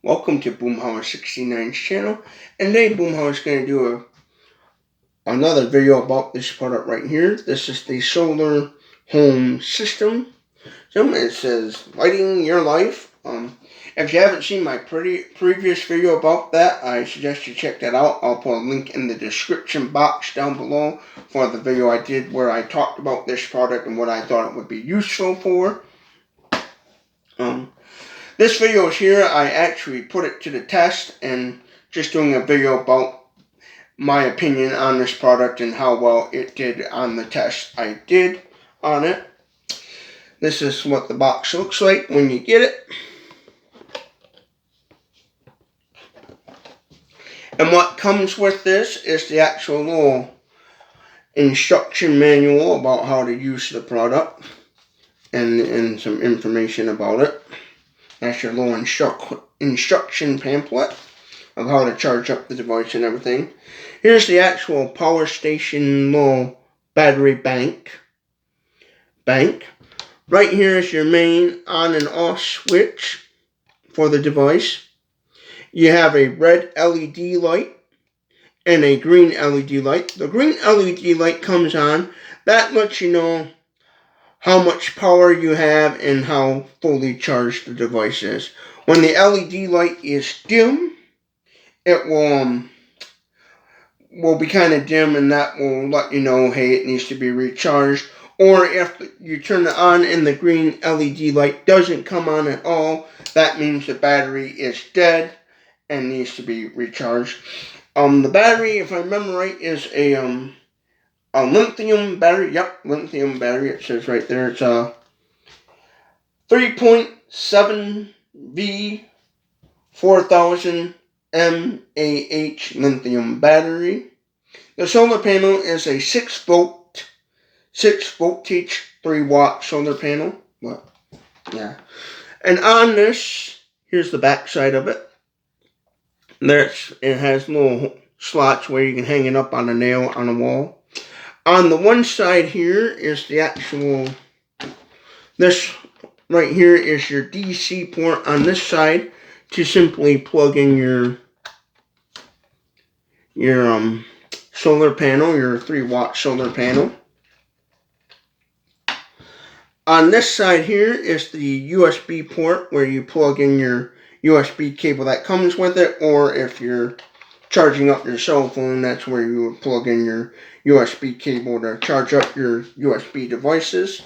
Welcome to Boomhauer69's channel, and today Boomhauer is going to do another video about this product right here. This is the solar home system. It says lighting your life. If you haven't seen my previous video about that, I suggest you check that out. I'll put a link in the description box down below for the video I did where I talked about this product and what I thought it would be useful for. This video is here. I actually put it to the test and just doing a video about my opinion on this product and how well it did on the test I did on it. This is what the box looks like when you get it. And what comes with this is the actual little instruction manual about how to use the product and some information about it. That's your little instruction pamphlet of how to charge up the device and everything. Here's the actual power station little battery bank. Right here is your main on and off switch for the device. You have a red LED light and a green LED light. The green LED light comes on. That lets you know how much power you have and how fully charged the device is. When the LED light is dim, it will be kind of dim, and that will let you know, hey, it needs to be recharged. Or if you turn it on and the green LED light doesn't come on at all, that means the battery is dead and needs to be recharged. The battery, if I remember right, is a lithium battery. Yep, lithium battery. It says right there. It's a 3.7 V 4000 mAh lithium battery. The solar panel is a 6 voltage, 3 watt solar panel. But yeah, and on this, here's the back side of it. It has little slots where you can hang it up on a nail on a wall. On the one side here is the actual, this right here is your DC port on this side to simply plug in your solar panel, your 3 watt solar panel. On this side here is the USB port where you plug in your USB cable that comes with it, or if you're charging up your cell phone, that's where you would plug in your USB cable to charge up your USB devices.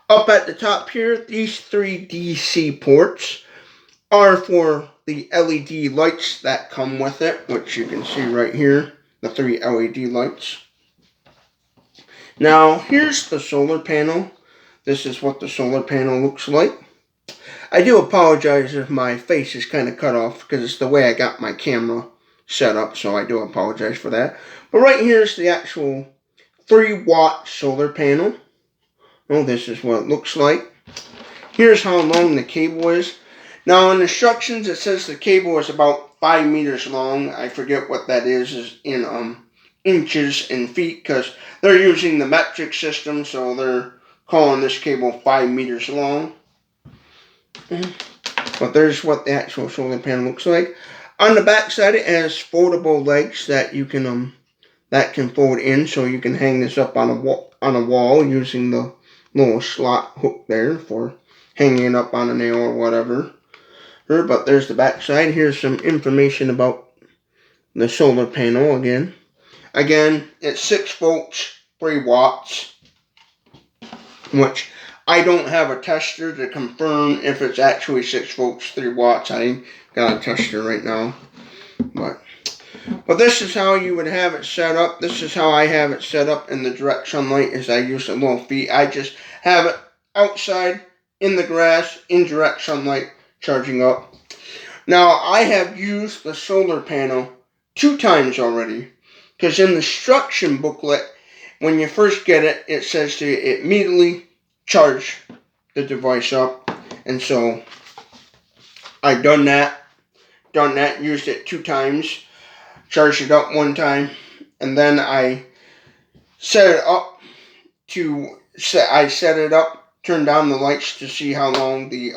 Up at the top here, these 3 DC ports are for the LED lights that come with it, which you can see right here, the 3 LED lights. Now, here's the solar panel. This is what the solar panel looks like. I do apologize if my face is kind of cut off because it's the way I got my camera set up, so I do apologize for that. But right here is the actual 3 watt solar panel. Oh, this is what it looks like. Here's how long the cable is. Now in the instructions it says the cable is about 5 meters long. I forget what that is in inches and feet because they're using the metric system, so they're calling this cable 5 meters long. But there's what the actual solar panel looks like. On the back side, it has foldable legs that you can that can fold in, so you can hang this up on a wall using the little slot hook there for hanging it up on a nail or whatever. But there's the back side. Here's some information about the solar panel again. Again, it's 6 volts, 3 watts, which I don't have a tester to confirm if it's actually 6 volts, 3 watts. I got a tester right now. But this is how you would have it set up. This is how I have it set up in the direct sunlight, as I use the little feet. I just have it outside in the grass in direct sunlight charging up. Now, I have used the solar panel 2 times already, because in the instruction booklet, when you first get it, it says to immediately charge the device up. And so I've done that, used it 2 times, charged it up 1 time, and then I set it up turned on the lights to see how long the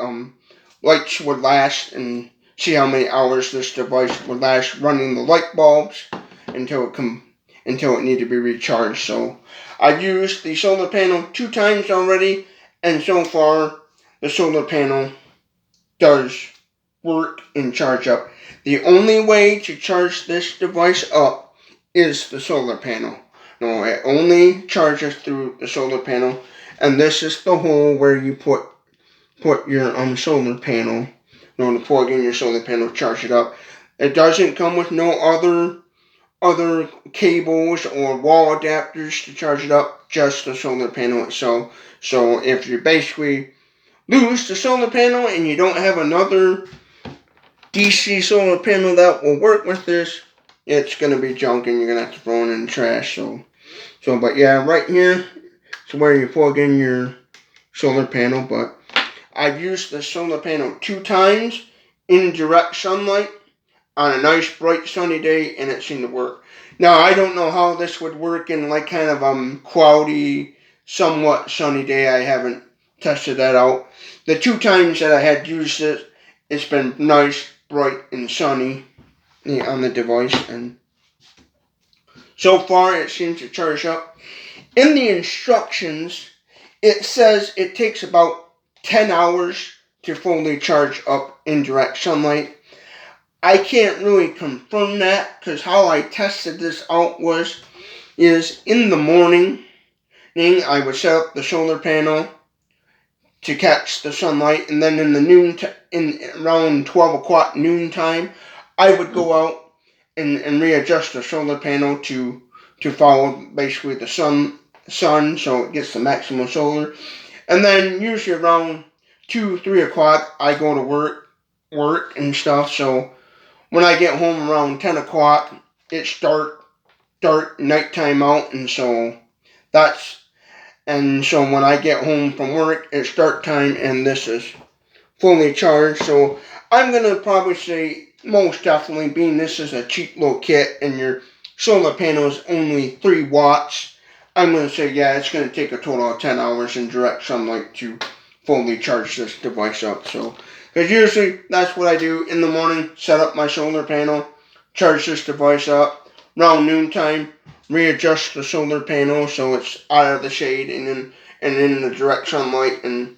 lights would last and see how many hours this device would last running the light bulbs until it needed to be recharged. So I've used the solar panel 2 times already, and so far the solar panel does work and charge up. The only way to charge this device up is the solar panel. No, it only charges through the solar panel, and this is the hole where you put your solar panel. To plug in your solar panel, charge it up. It doesn't come with no other cables or wall adapters to charge it up, just the solar panel itself. So if you basically lose the solar panel and you don't have another DC solar panel that will work with this, it's going to be junk and you're going to have to throw it in the trash. But yeah, right here is where you plug in your solar panel. But I've used the solar panel 2 times in direct sunlight on a nice bright sunny day, and it seemed to work. Now I don't know how this would work in like kind of cloudy, somewhat sunny day. I haven't tested that out. The 2 times that I had used it, it's been nice, bright, and sunny on the device, and so far it seems to charge up. In the instructions, it says it takes about 10 hours to fully charge up in direct sunlight. I can't really confirm that, because how I tested this out is in the morning I would set up the solar panel to catch the sunlight, and then in the around 12 o'clock noon time, I would go out and readjust the solar panel to follow basically the sun so it gets the maximum solar. And then usually around 2-3 o'clock I go to work and stuff. So when I get home around 10 o'clock, it's dark nighttime out, and so when I get home from work, it's dark time, and this is fully charged. So I'm going to probably say, most definitely, being this is a cheap little kit and your solar panel is only 3 watts, I'm going to say, yeah, it's going to take a total of 10 hours in direct sunlight to fully charge this device up. So, because usually that's what I do in the morning, set up my solar panel, charge this device up, around noontime, readjust the solar panel so it's out of the shade and in the direct sunlight, and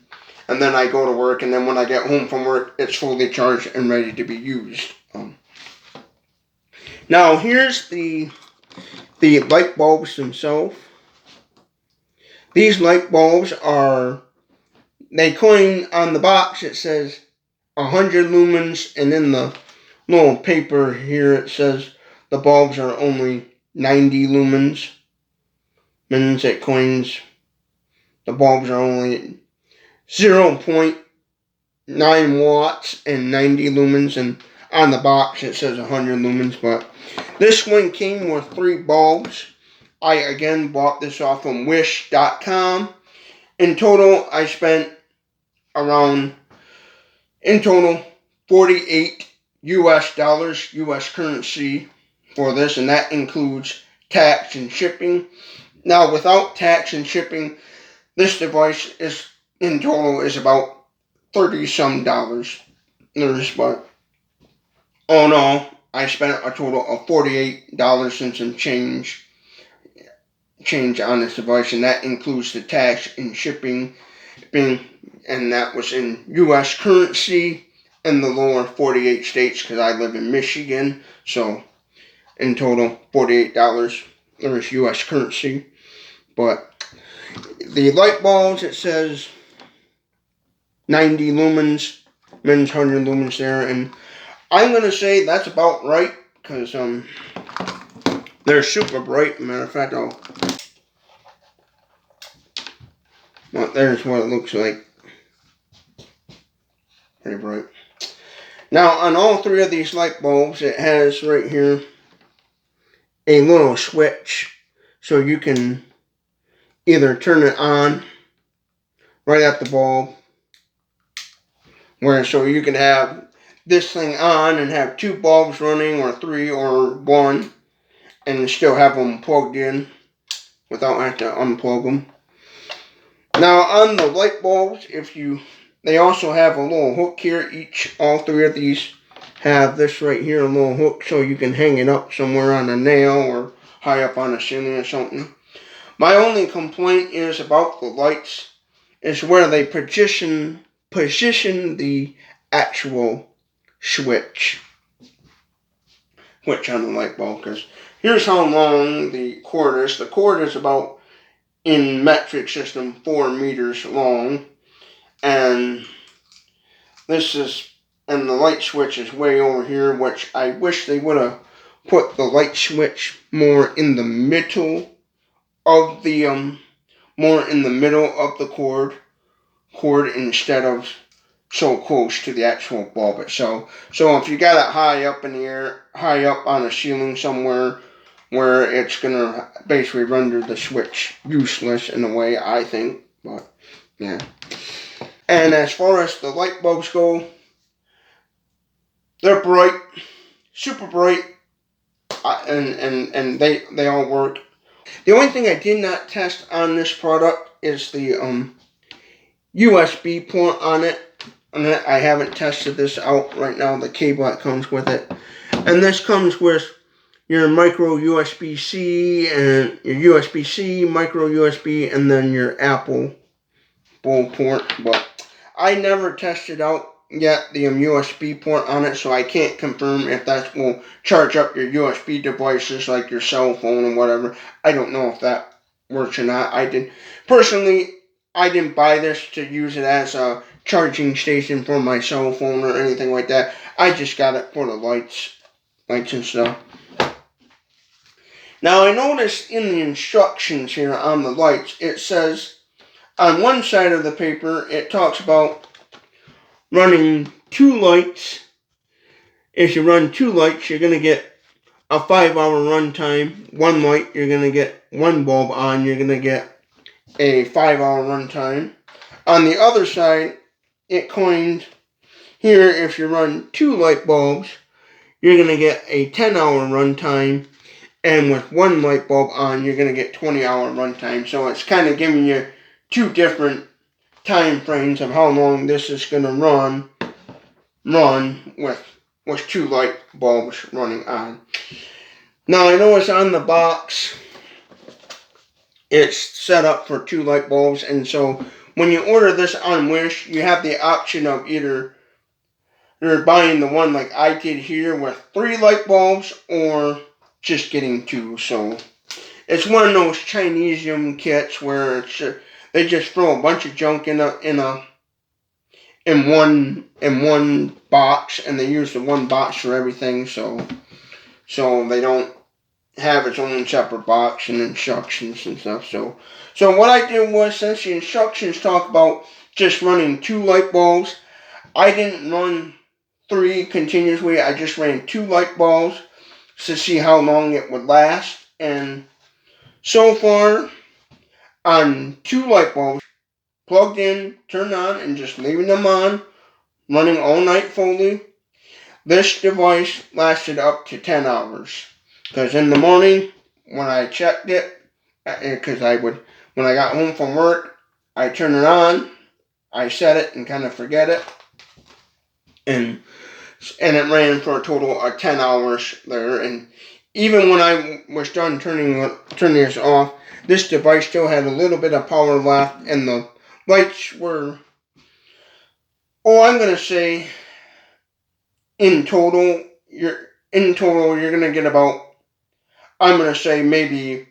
then I go to work, and then when I get home from work, it's fully charged and ready to be used. Now here's the light bulbs themselves. These light bulbs they claim on the box it says 100 lumens, and in the little paper here it says the bulbs are only 90 lumens. Means it claims the bulbs are only 0.9 watts and 90 lumens, and on the box it says 100 lumens, but this one came with 3 bulbs. I again bought this off from wish.com. In total, I spent around, $48 US currency for this, and that includes tax and shipping. Now, without tax and shipping, this device in total is about $30-some. But oh no, I spent a total of $48 and some change on this device, and that includes the tax and shipping, and that was in U.S. currency in the lower 48 states, because I live in Michigan. So in total, $48 is U.S. currency. But the light bulbs, it says 90 lumens, means 100 lumens there, and I'm going to say that's about right, because they're super bright. Matter of fact, there's what it looks like. Pretty bright. Now, on all 3 of these light bulbs, it has right here a little switch, so you can either turn it on right at the bulb, so you can have this thing on and have 2 bulbs running, or 3, or 1, and still have them plugged in without having to unplug them. Now, on the light bulbs, they also have a little hook here. All 3 of these have this right here, a little hook, so you can hang it up somewhere on a nail or high up on a ceiling or something. My only complaint is about the lights, is where they position the actual switch on the light bulb. Because here's how long the cord is. The cord is about, in metric system, 4 meters long, and the light switch is way over here, which I wish they would have put the light switch more in the middle of the cord instead of so close to the actual bulb itself. So if you got it high up in the air, high up on a ceiling somewhere, where it's gonna basically render the switch useless in a way, I think. But yeah. And as far as the light bulbs go, they're bright, super bright, and they all work. The only thing I did not test on this product is the USB port on it. I haven't tested this out right now, the cable that comes with it. And this comes with your micro USB-C and your USB-C, micro USB, and then your Apple port. But I never tested out yet the USB port on it, so I can't confirm if that will charge up your USB devices like your cell phone or whatever. I don't know if that works or not. I didn't buy this to use it as a charging station for my cell phone or anything like that. I just got it for the lights and stuff. Now I noticed in the instructions here on the lights, it says on one side of the paper, it talks about running 2 lights. If you run 2 lights, you're going to get a 5-hour run time. 1 light, you're going to get 1 bulb on, you're going to get a 5-hour run time. On the other side, it coined here, if you run 2 light bulbs, you're going to get a 10-hour run time. And with 1 light bulb on, you're going to get 20-hour run time. So it's kind of giving you 2 different time frames of how long this is going to run with 2 light bulbs running on. Now I know it's on the box, it's set up for 2 light bulbs, and so when you order this on Wish, you have the option of either you're buying the one like I did here with 3 light bulbs, or just getting 2. So it's one of those Chinesium kits where they just throw a bunch of junk in one box, and they use the one box for everything. So they don't have its own separate box and instructions and stuff. So what I did was, since the instructions talk about just running 2 light bulbs, I didn't run 3 continuously. I just ran 2 light bulbs to see how long it would last. And so far, on 2 light bulbs, plugged in, turned on, and just leaving them on, running all night fully, this device lasted up to 10 hours. Because in the morning, when I checked it, because when I got home from work, I turn it on, I set it and kind of forget it, and it ran for a total of 10 hours there. And even when I was done turning this off, this device still had a little bit of power left, and the lights were, I'm going to say, in total, you're going to get about, I'm going to say maybe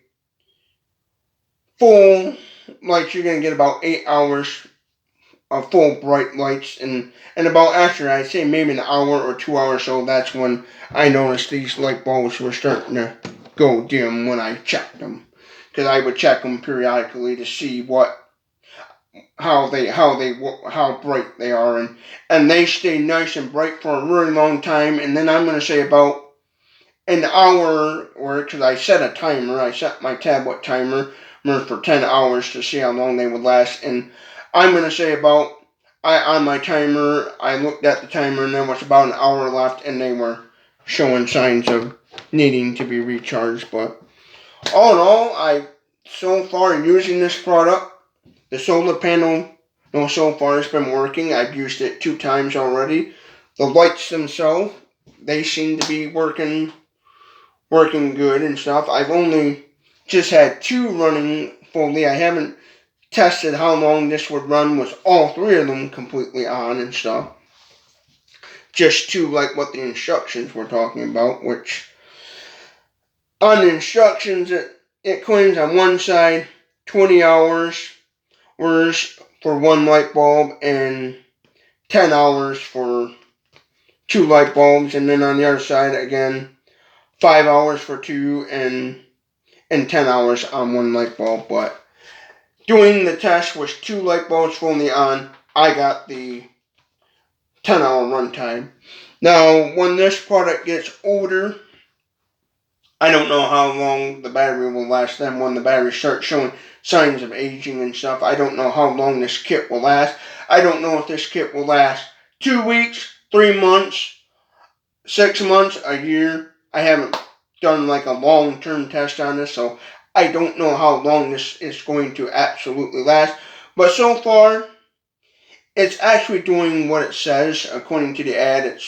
full lights, you're going to get about 8 hours of full bright lights, and about, after I'd say maybe an hour or 2 hours, so that's when I noticed these light bulbs were starting to go dim when I checked them. Because I would check them periodically to see how bright they are, and they stay nice and bright for a really long time. And then I'm going to say about an hour, because I set a timer. I set my tablet timer for 10 hours to see how long they would last. And I'm going to say on my timer, I looked at the timer, and there was about an hour left, and they were showing signs of needing to be recharged. But all in all, so far using this product, the solar panel, so far it's been working. I've used it 2 times already. The lights themselves they seem to be working good and stuff. I've only just had 2 running fully. I haven't tested how long this would run with all 3 of them completely on and stuff. Just 2, like what the instructions were talking about, which on the instructions it claims on one side 20 hours for 1 light bulb and 10 hours for 2 light bulbs, and then on the other side again 5 hours for 2 and 10 hours on 1 light bulb. But doing the test with 2 light bulbs fully on, I got the 10-hour runtime. Now, when this product gets older, I don't know how long the battery will last. Then when the battery starts showing signs of aging and stuff, I don't know how long this kit will last. I don't know if this kit will last 2 weeks, 3 months, 6 months, a year. I haven't done like a long-term test on this, so I don't know how long this is going to absolutely last. But so far, it's actually doing what it says according to the ad.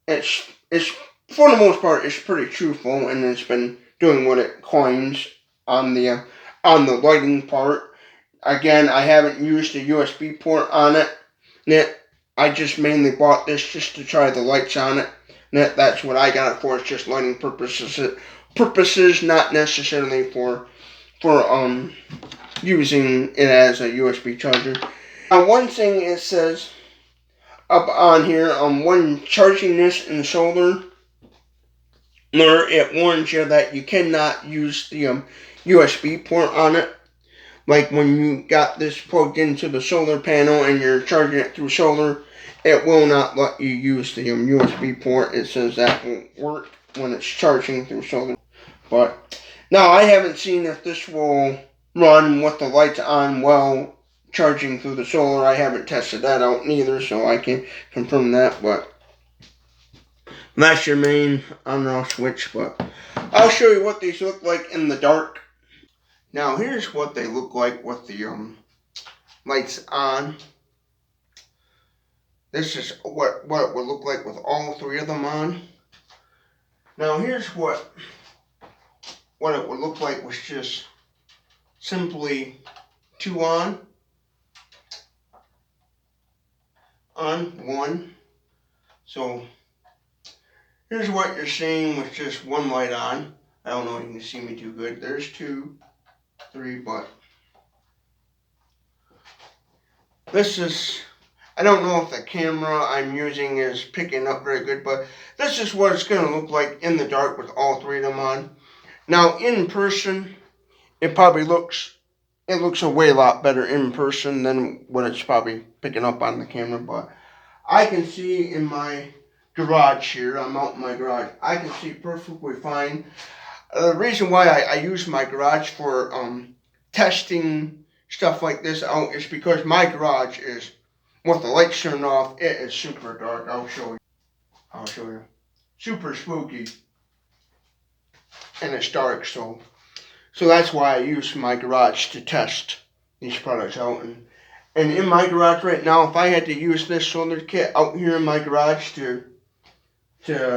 It's for the most part, it's pretty truthful, and it's been doing what it claims on the lighting part. Again, I haven't used a USB port on it. I just mainly bought this just to try the lights on it. That's what I got it for. It's just lighting purposes, not necessarily for using it as a USB charger. One thing it says up on here, when charging this in solar, it warns you that you cannot use the USB port on it. Like when you got this plugged into the solar panel and you're charging it through solar, it will not let you use the USB port. It says that won't work when it's charging through solar. But now I haven't seen if this will run with the lights on while charging through the solar. I haven't tested that out neither, so I can't confirm that. But that's your main on and off switch. But I'll show you what these look like in the dark. Now here's what they look like with the lights on. This is what it would look like with all 3 of them on. Now here's what it would look like with just simply 2 on 1. So here's what you're seeing with just 1 light on. I don't know if you can see me too good. There's 2, 3, but this is, I don't know if the camera I'm using is picking up very good, but this is what it's going to look like in the dark with all 3 of them on. Now in person, it probably looks a way lot better in person than what it's probably picking up on the camera. But I can see in my garage here, I'm out in my garage, I can see perfectly fine. The reason why I use my garage for testing stuff like this out is because my garage is, with the lights turned off, it is super dark. I'll show you. Super spooky. And it's dark, so that's why I use my garage to test these products out. And in my garage right now, if I had to use this solar kit out here in my garage to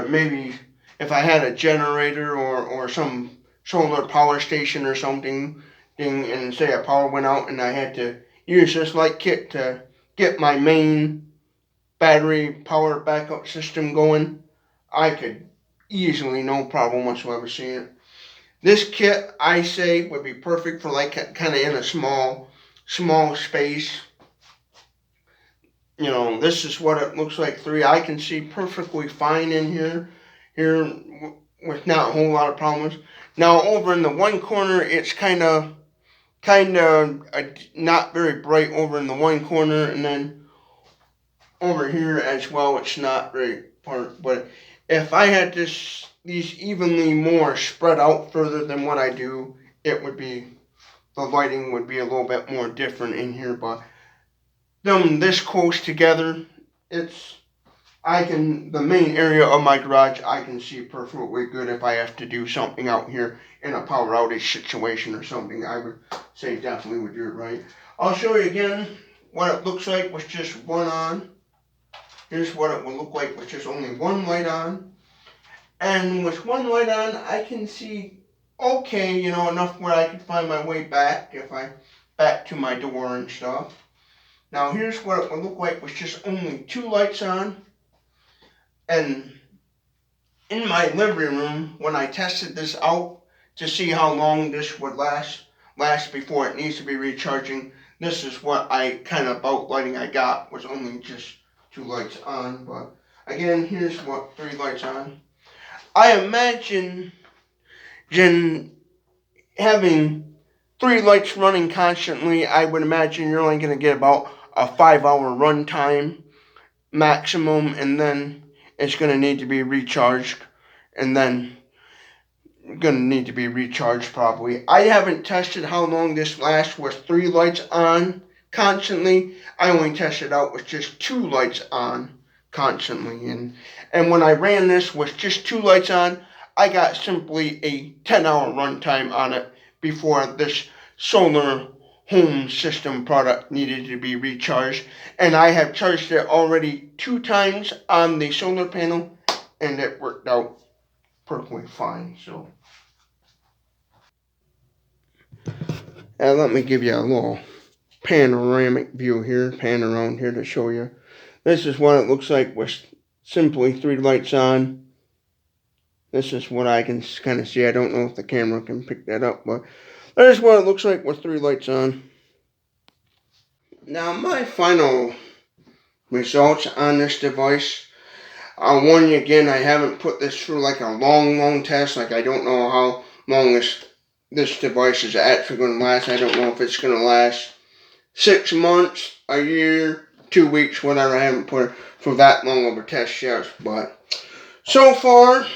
maybe, if I had a generator or some solar power station or something, and say a power went out and I had to use this light kit to get my main battery power backup system going, I could easily, no problem whatsoever, see it. This kit, I say, would be perfect for like kind of in a small space. You know, this is what it looks like 3. I can see perfectly fine in here with not a whole lot of problems. Now over in the one corner, it's kind of not very bright over in the one corner, and then over here as well, it's not very bright. But if I had these evenly more spread out further than what I do, the lighting would be a little bit more different in here. But them this close together, the main area of my garage, I can see perfectly good. If I have to do something out here in a power outage situation or something, I would say definitely would do it right. I'll show you again what it looks like with just 1 on. here's what it would look like with just only one light on. And with one light on, I can see okay, enough where I can find my way back if I back to my door and stuff. Now here's what it would look like with just only two lights on. And in my living room, when I tested this out to see how long this would last before it needs to be recharging, this is what I kind of about lighting I got, was only just two lights on. But again, here's what three lights on. I imagine having three lights running constantly, I would imagine you're only going to get about a 5-hour run time maximum, and then it's going to need to be recharged, and then going to need to be recharged probably. I haven't tested how long this lasts with three lights on constantly. I only tested out with just two lights on constantly, and when I ran this with just two lights on, I got simply a 10-hour runtime on it before this solar home system product needed to be recharged. And I have charged it already 2 times on the solar panel, and it worked out perfectly fine. So, and let me give you a little panoramic view here, pan around here to show you. This is what it looks like with simply three lights on. This is what I can kind of see. I don't know if the camera can pick that up, but there's what it looks like with three lights on. Now, my final results on this device, I'll warn you again, I haven't put this through like a long test. Like, I don't know how long this device is actually going to last. I don't know if it's going to last 6 months, a year, 2 weeks, whatever. I haven't put it through that long of a test yet, but so far,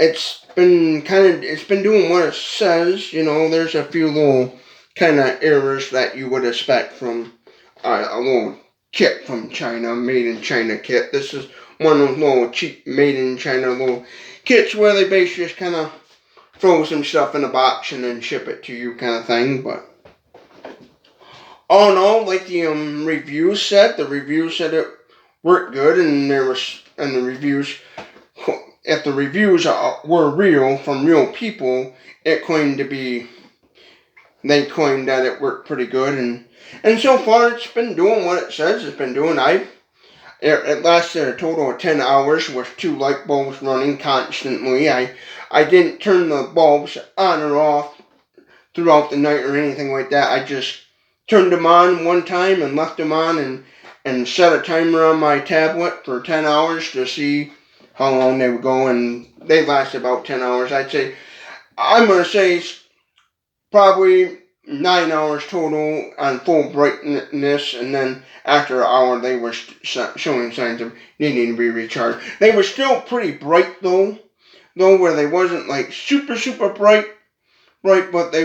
it's been doing what it says. There's a few little kind of errors that you would expect from a little kit from China, made in China kit. This is one of those little cheap made in China little kits where they basically just kind of throw some stuff in a box and then ship it to you kind of thing. But all in all, like the reviews said, it worked good, and the reviews, if the reviews were real from real people, they claimed that it worked pretty good, and so far it's been doing what it says it's been doing. It lasted a total of 10 hours with 2 light bulbs running constantly. I didn't turn the bulbs on or off throughout the night or anything like that. I just turned them on one time and left them on, and set a timer on my tablet for 10 hours to see how long they would go, and they lasted about 10 hours. I'm going to say probably 9 hours total on full brightness, and then after an hour they were showing signs of needing to be recharged. They were still pretty bright though where they wasn't like super bright, but they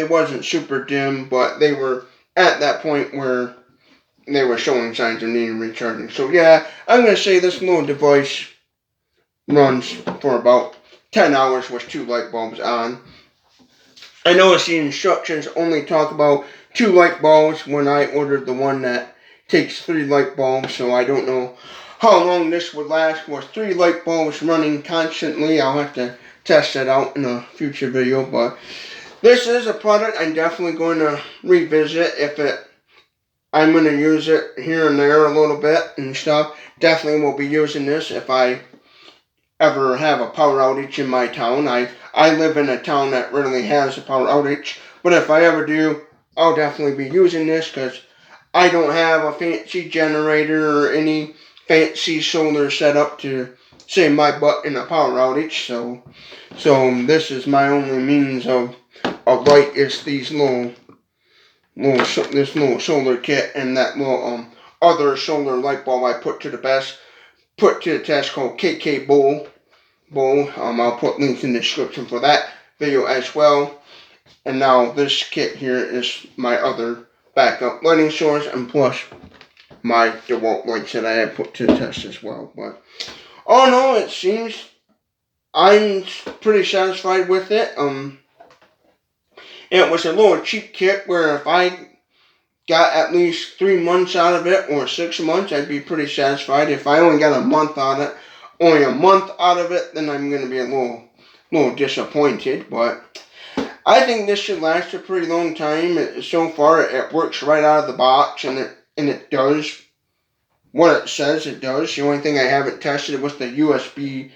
wasn't super dim, but they were at that point where they were showing signs of needing recharging. So yeah, I'm going to say this little device runs for about 10 hours with 2 light bulbs on. I noticed the instructions only talk about 2 light bulbs when I ordered the one that takes 3 light bulbs, so I don't know how long this would last with 3 light bulbs running constantly. I'll have to test that out in a future video, but this is a product I'm definitely going to revisit. I'm going to use it here and there a little bit and stuff. Definitely will be using this if I ever have a power outage in my town. I live in a town that rarely has a power outage, but if I ever do, I'll definitely be using this because I don't have a fancy generator or any fancy solar setup to save my butt in a power outage. So this is my only means of light is this little solar kit and that little other solar light bulb I put to the test called KK Bowl. I'll put links in the description for that video as well. And now this kit here is my other backup lighting source, and plus my DeWalt lights that I have put to the test as well. But all in all, it seems I'm pretty satisfied with it. It was a little cheap kit where if I got at least 3 months out of it or 6 months, I'd be pretty satisfied. If I only got a month on it, only a month out of it, then I'm going to be a little disappointed. But I think this should last a pretty long time. So far, it works right out of the box, and it does what it says it does. The only thing I haven't tested was the USB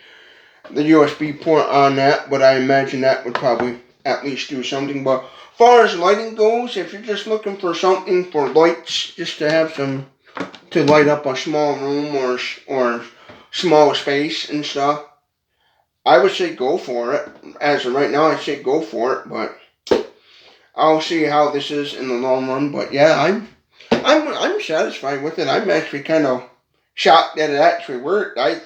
port on that, but I imagine that would probably at least do something. But as far as lighting goes, if you're just looking for something for lights, just to have some to light up a small room or small space and stuff, I would say go for it. As of right now, I'd say go for it, but I'll see how this is in the long run. But yeah, I'm satisfied with it. I'm actually kind of shocked that it actually worked. I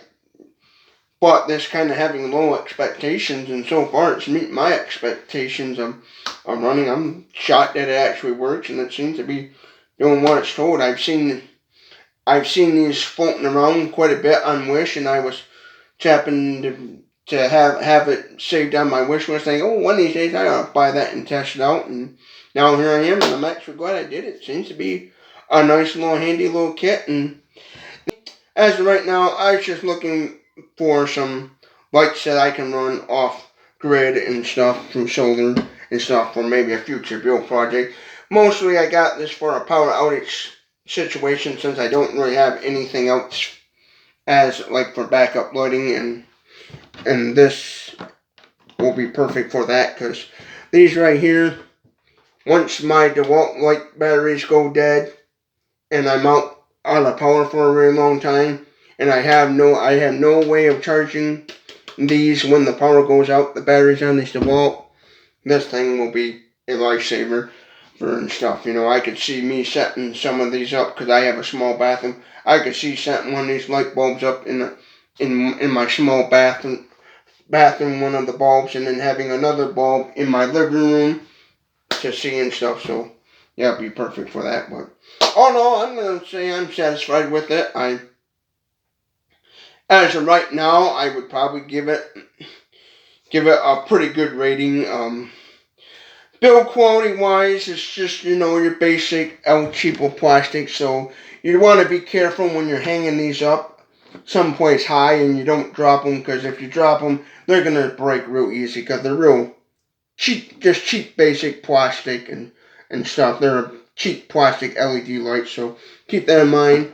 bought this kind of having low expectations, and so far it's meeting my expectations of running. I'm shocked that it actually works, and it seems to be doing what it's told. I've seen these floating around quite a bit on Wish, and I was tapping to have it saved on my wish list, saying, "Oh, one of these days I ought to buy that and test it out." And now here I am, and I'm actually glad I did. It seems to be a nice little handy little kit, and as of right now, I was just looking for some lights that I can run off grid and stuff through solar and stuff for maybe a future build project. Mostly I got this for a power outage situation, since I don't really have anything else as like for backup lighting, and this will be perfect for that, because these right here, once my DeWalt light batteries go dead and I'm out of power for a really long time, and I have no way of charging these when the power goes out, the batteries on this DeWalt, this thing will be a lifesaver for and stuff. I could see me setting some of these up, because I have a small bathroom. I could see setting one of these light bulbs up in my small bathroom, one of the bulbs, and then having another bulb in my living room to see and stuff. So yeah, it'd be perfect for that. But all in all, I'm gonna say I'm satisfied with it. As of right now, I would probably give it a pretty good rating. Build quality wise, it's just your basic El Cheapo plastic. So you want to be careful when you're hanging these up someplace high, and you don't drop them, because if you drop them, they're gonna break real easy, because they're real cheap, just cheap basic plastic and stuff. They're a cheap plastic LED lights, so keep that in mind.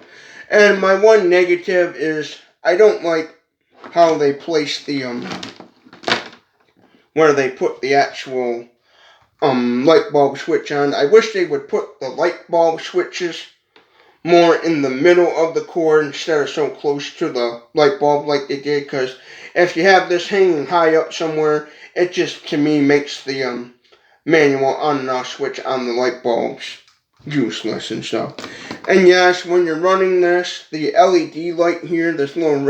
And my one negative is I don't like how they place the where they put the actual light bulb switch on. I wish they would put the light bulb switches more in the middle of the cord instead of so close to the light bulb like they did, because if you have this hanging high up somewhere, it just, to me, makes the manual on and off switch on the light bulbs useless and stuff. And yes, when you're running this, the LED light here, this little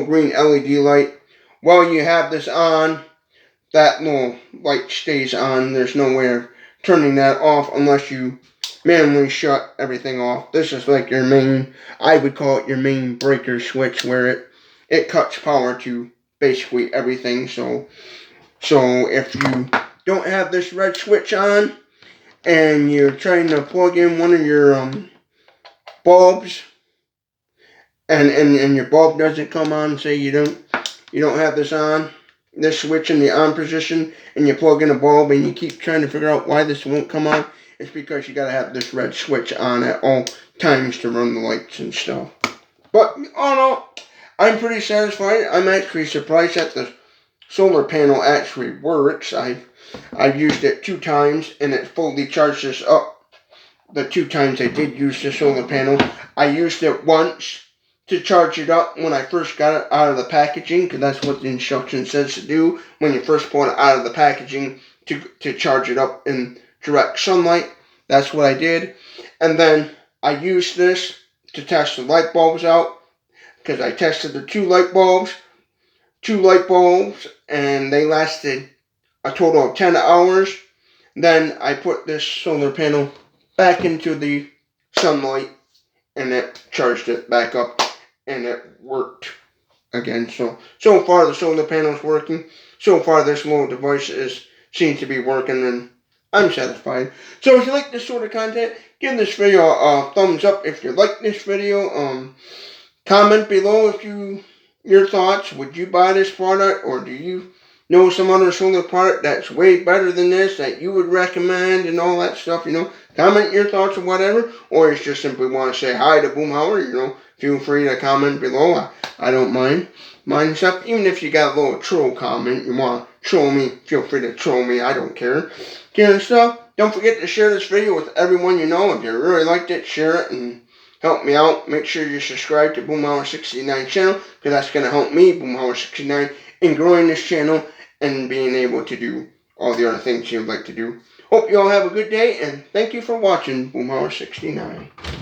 green LED light, while you have this on, that little light stays on. There's no way of turning that off unless you manually shut everything off. This is like your main, I would call it your main breaker switch, where it cuts power to basically everything. So if you don't have this red switch on and you're trying to plug in one of your bulbs, and your bulb doesn't come on, say you don't have this switch in the on position, and you plug in a bulb and you keep trying to figure out why this won't come on, it's because you gotta have this red switch on at all times to run the lights and stuff. But all in all, I'm pretty satisfied. I'm actually surprised that the solar panel actually works. I've used it 2 times, and it fully charges up the 2 times I did use the solar panel. I used it once to charge it up when I first got it out of the packaging, because that's what the instruction says to do when you first pull it out of the packaging, to charge it up in direct sunlight. That's what I did. And then I used this to test the light bulbs out, because I tested the two light bulbs, and they lasted a total of 10 hours. Then I put this solar panel back into the sunlight, and it charged it back up, and it worked again. So far the solar panel is working. So far this little device seems to be working, and I'm satisfied. So if you like this sort of content, Give this video a thumbs up if you like this video. Comment below if your thoughts. Would you buy this product, or do you know some other solar product that's way better than this that you would recommend and all that stuff? Comment your thoughts or whatever. Or if you just simply want to say hi to Boomhauer, feel free to comment below. I don't mind stuff. Even if you got a little troll comment, you want to troll me, feel free to troll me. I don't care. And stuff. Don't forget to share this video with everyone you know. If you really liked it, share it and help me out. Make sure you subscribe to Boomhauer69 channel, because that's going to help me, Boomhauer69, in growing this channel and being able to do all the other things you'd like to do. Hope you all have a good day, and thank you for watching Boomhauer69.